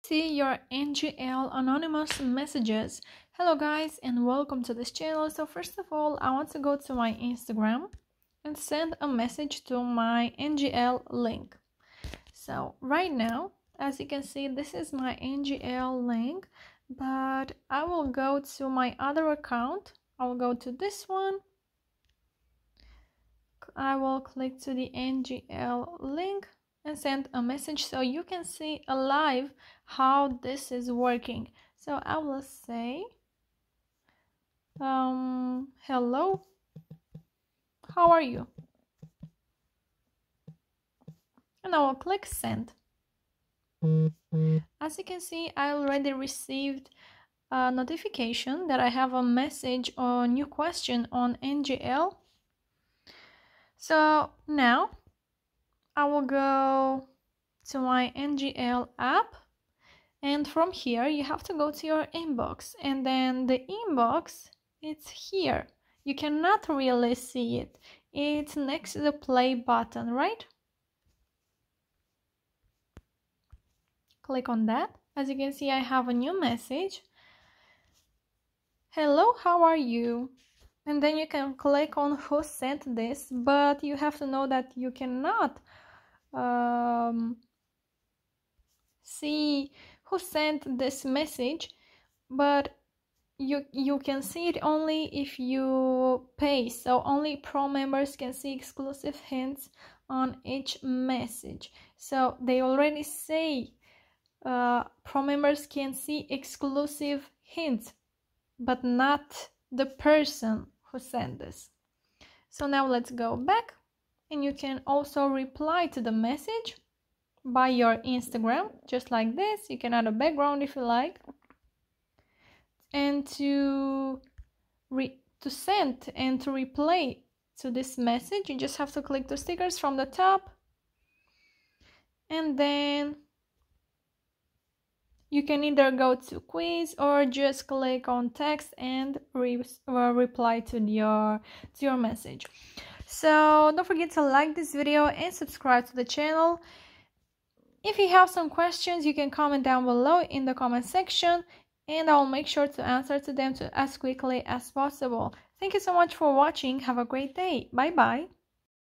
See your NGL anonymous messages. Hello guys and welcome to this channel. So first of all, I want to go to my Instagram and send a message to my NGL link. So right now, as you can see, this is my NGL link, but I will go to my other account. I will go to this one. I will click to the NGL link and send a message so you can see live how this is working. So I will say hello, how are you? And I will click send. As you can see, I already received a notification that I have a message or new question on NGL. So now I will go to my NGL app, and from here you have to go to your inbox, and then the inbox, it's here. You cannot really see it. It's next to the play button, right? Click on that. As you can see, I have a new message. Hello, how are you? And then you can click on who sent this, but you have to know that you cannot see who sent this message, but you can see it only if you pay. So only pro members can see exclusive hints on each message. So they already say pro members can see exclusive hints, but not the person who sent this. So now let's go back, and you can also reply to the message by your Instagram, just like this. You can add a background if you like. And to send and to reply to this message, you just have to click the stickers from the top, and then you can either go to quiz or just click on text and reply to your message. So don't forget to like this video and subscribe to the channel. If you have some questions, you can comment down below in the comment section, and I will make sure to answer to them as quickly as possible. Thank you so much for watching. Have a great day. Bye bye.